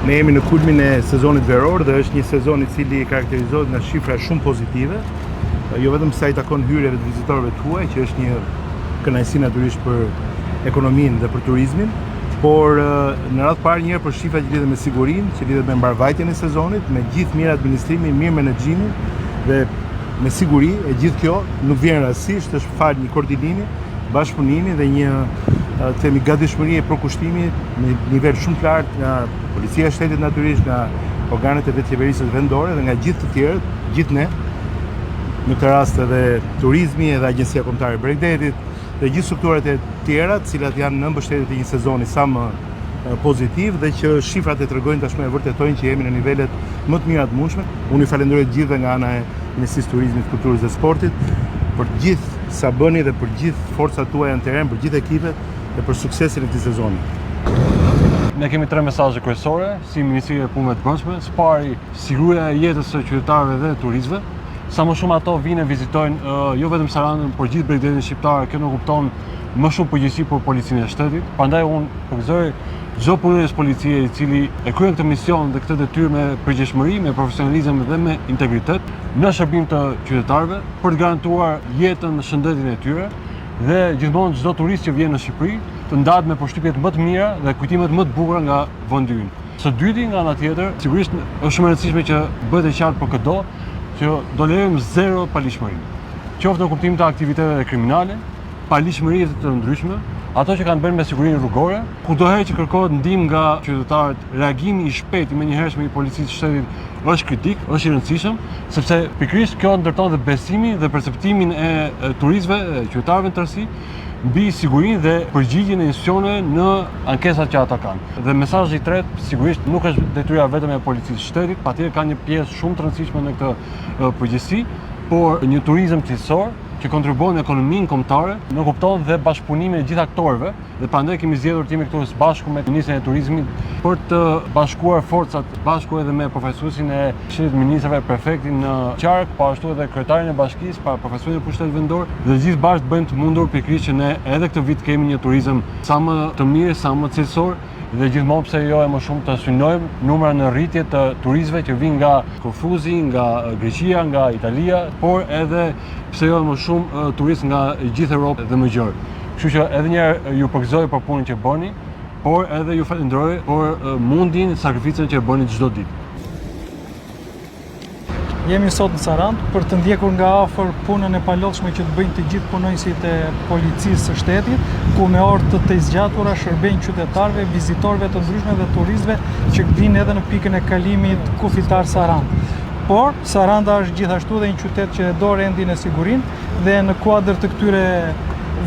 Ne jemi në kulmin e sezonit veror dhe është një sezon i cili karakterizohet nga shifra shumë pozitive, jo vetëm sa i takon hyrjeve të vizitorëve tuaj, që është një kënaqësi natyrisht për ekonominë dhe për turizmin, por në radhë parë njëherë për shifra që lidhen me sigurinë, që lidhet me mbarvajtjen e sezonit, me gjithë mirë administrimin, mirë menaxhimin dhe me siguri, e gjithë kjo nuk vjen rastësisht, është fal një koordinimi, bashkëpunimi dhe një themi gatishmëri e përkushtimi në nivel shumë të lartë nga Policia e Shtetit natyrisht, nga organet e vetëqeverisjes vendore dhe nga gjithë të tjerët, gjithë ne, në këtë rast edhe turizmi, edhe Agjencia Kombëtare e Bregdetit dhe gjithë strukturat e tjera, të cilat janë në mbështetje të një sezoni sa më pozitiv dhe që shifrat e tregojnë tashmë e vërtetojnë që jemi në nivelet më të mira të mundshme. Unë ju falenderoj të gjithëve nga ana e Ministrisë të Turizmit, Kulturës dhe Sportit për gjithë sa bëni dhe për gjithë forcat tuaja në terren, për gjithë ekipet dhe për suksesin e këtij sezoni. Ne kemi 3 mesazhe kryesore si Ministria e Punëve të Brendshme. Së pari, siguria e jetës së qytetarëve dhe turistëve. Sa më shumë ato vinë e vizitojnë jo vetëm Sarandën, por gjithë Bregdetin shqiptar. Kjo nuk kupton më shumë përgjegjësi për Policinë e Shtetit. Prandaj unë përgëzoj çdo punonjës policie i cili e kryen këtë mision dhe këtë detyrë me përgjegjësi, me profesionalizëm dhe me integritet në shërbim të qytetarëve për të garantuar jetën, shëndetin e tyre dhe gjithmonë çdo turist që vjen në Shqipëri të ndahet me përshtypjet më të mira dhe kujtimet më të bukura nga vendi ynë. Së dyti, nga ana tjetër, sigurisht është shumë e rëndësishme që bëhet e qartë për çdo që do lejojmë zero paligjshmëri. Qoftë në kuptim të aktiviteteve kriminale, paligjshmëri të ndryshme, ato që kanë bërë me sigurinë rrugore, kudoherë që kërkohet ndihmë nga qytetarët, reagimi i shpejtë i menjëhershëm i Policisë së Shtetit është kritik, është i rëndësishëm, sepse pikërisht kjo ndërton dhe besimin dhe perceptimin e turistëve, qytetarëve në tërësi, mbi sigurinë dhe përgjigjen e institucioneve në ankesat që ata kanë. Dhe mesazhi i tretë, sigurisht nuk është detyra vetëm e Policisë së Shtetit, patjetër ka një pjesë shumë të rëndësishme në këtë përgjegjësi, por një turizëm cilësor që kontribuon në ekonominë kombëtare, në kupton dhe bashkëpunimin e gjithë aktorëve, dhe prandaj kemi zgjedhur të jemi këtu së bashku me Ministrin e Turizmit për të bashkuar forcat, bashku edhe me profesuesin e Këshillit të Ministrave, prefektin në qark, po ashtu edhe kryetarin e bashkisë, profesorin e pushtetit vendor, dhe gjithë bashkë bëjmë të mundur pikërisht që ne edhe këtë vit kemi një turizëm sa më të mirë, sa më cilësor, dhe gjithmonë pse jo e më shumë të synojmë numra në rritje të turistëve që vinë nga Korfuzi, nga Greqia, nga Italia, por edhe pse jo e më shumë turistë nga gjithë Europë dhe më gjërë. Kështu që edhe një herë ju përgëzoj për punën që bëni, por edhe ju falenderoj për mundin, sakrificën që bëni çdo ditë. Jemi sot në Sarandë për të ndjekur nga afër punën e palodhshme që të bëjnë të gjithë punonjësit e Policisë së Shtetit, ku me orë të zgjatura shërbejnë qytetarëve, vizitorëve të ndryshme dhe turistëve që vinë edhe në pikën e kalimit kufitar Sarandë. Por Saranda është gjithashtu dhe një qytet që do rendin e sigurinë dhe në kuadër të këtyre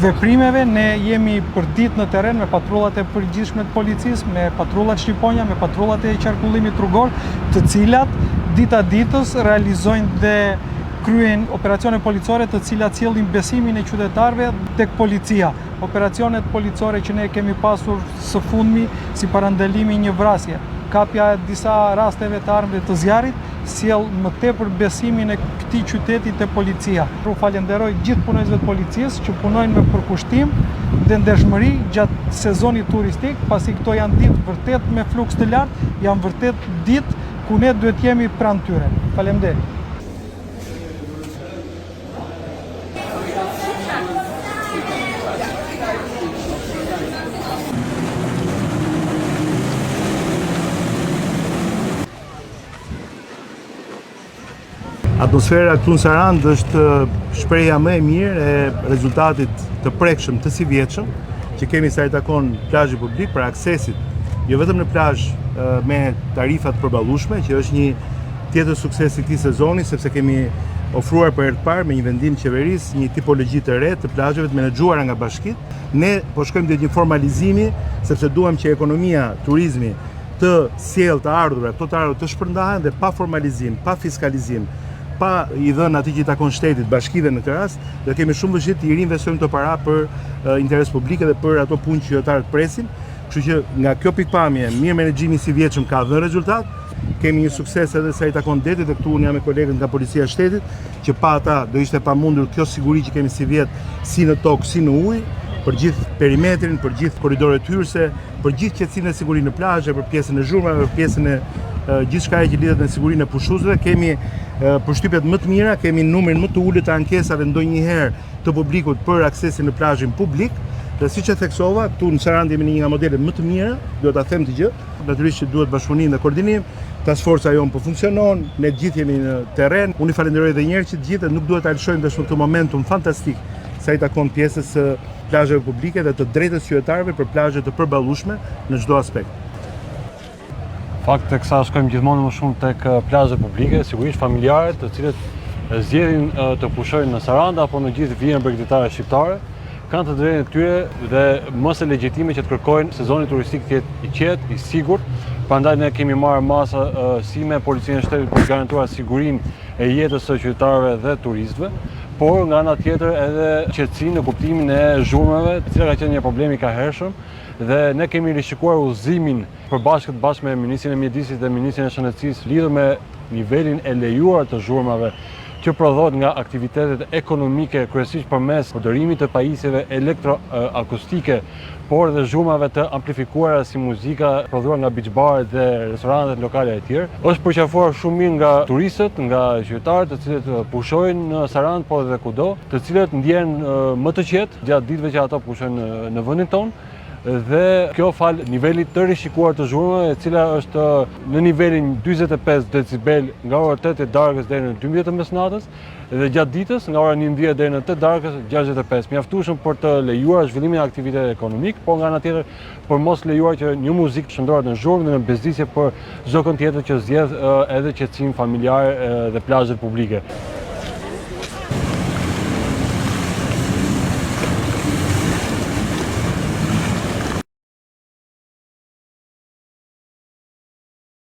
veprimeve ne jemi për ditë në terren me patrullat e përgjithshme të policisë, me patrullat shqiponja, me patrullat e qarkullimit rrugor, të cilat dita ditës realizojnë dhe kryen operacione policore të cilat sjellin besimin e qytetarëve tek policia. Operacionet policore që ne kemi pasur së fundmi si parandalimi një vrasje, kapja e disa rasteve të armëve të zjarrit, sjell më tepër besimin e këtij qyteti te policia. Ju falenderoj gjithë punonjësve të policisë që punojnë me përkushtim dhe ndershmëri gjatë sezonit turistik, pasi këto janë ditë vërtet me fluks të lartë, janë vërtet ditë ku ne duhet jemi pranë tyre. Faleminderit. Atmosfera këtu në Sarandë është shprehja më e mirë e rezultatit të prekshëm të si vjetshëm që kemi sa i takon plazhi publik për aksesit, jo vetëm në plazh me tarifat përballueshme, që është një tjetër sukses i këtij sezoni, sepse kemi ofruar për herë të parë me një vendim qeverisë një tipologji të re të plazheve të menaxhuara nga bashkitë. Ne po shkojmë drejt një formalizimi, sepse duam që ekonomia, turizmi të sjellë të ardhurat, këto të ardhurat të shpërndahen dhe pa formalizim, pa fiskalizim, pa i dhënë atij që i takon shtetit, bashkive në këtë rast, do kemi shumë vështirë të rinvestojmë këto para për interes publik dhe për ato punë që qytetarët presin. Kështu që nga kjo pikpamje, mirë menaxhimi si vjetshëm ka dhënë rezultat. Kemi një sukses edhe sa i takon detit, dhe këtu unë jam me kolegët nga Policia e Shtetit, që pa ata do ishte pamundur kjo siguri që kemi si vjet, si në tokë, si në ujë. për gjithë perimetrin, për gjithë korridoret hyrëse, për gjithë qetësinë e sigurinë në plazhe, për pjesën e zhurmave, për pjesën e gjithçka që lidhet me sigurinë e pushuesve. Kemi përshtypjet më të mira, kemi numrin më të ulët të ankesave ndonjëherë të publikut për aksesin në plazhin publik. Dhe siç e theksova, këtu në Sarandë jemi në një nga modelet më të mira, duhet ta them të gjë. Natyrisht që duhet bashkëpunim dhe koordinim. Task Force-a jon po funksionon, ne gjithë jemi në terren. Unë i falenderoj edhe një herë që të gjithë nuk duhet ta lëshojmë dashur këtë momentum fantastik sa i takon pjesës së plazheve publike dhe të drejtës qytetarëve për plazhe të përballueshme në çdo aspekt. Fakt tek sa shkojmë gjithmonë më shumë tek plazhe publike, sigurisht familjare, të cilët zgjedhin të pushojnë në Sarandë apo në gjithë vijën bregdetare shqiptare, kanë të drejtën e tyre dhe mos e legjitime që të kërkojnë sezoni turistik të jetë i qetë, i sigurt. Prandaj ne kemi marrë masa si me Policinë e Shtetit për të garantuar sigurinë e jetës së qytetarëve dhe turistëve, por nga ana tjetër edhe qetësinë në kuptimin e zhurmave, e cila ka qenë një problem i kahershëm, dhe ne kemi rishikuar udhëzimin bashkë me Ministrin e Mjedisit dhe Ministrin e Shëndetësisë lidhur me nivelin e lejuar të zhurmave që prodhohet nga aktivitetet ekonomike, kryesisht përmes përdorimit të pajisjeve elektroakustike, por dhe zhurmave të amplifikuara si muzika prodhuar nga beach baret dhe restorantet lokale e tjerë. Është përqafuar shumë mirë nga turistët, nga qytetarët të cilët pushojnë në Sarandë, por dhe kudo, të cilët ndjehen më të qetë gjatë ditëve që ato pushojnë në vendin tonë. Dhe kjo fal nivelit të rishikuar të zhurmave, e cila është në nivelin 45 decibel nga ora 8 e darkës deri në 12 e mesnatës, dhe gjatë ditës nga ora 11 deri në 8 darkës 65. Mjaftueshëm për të lejuar zhvillimin e aktivitetit ekonomik, por nga ana tjetër për mos lejuar që një muzikë shndrohet në zhurmë dhe në bezdisje për çdo kënd tjetër që zgjedh edhe qetësinë familjare dhe plazhet publike.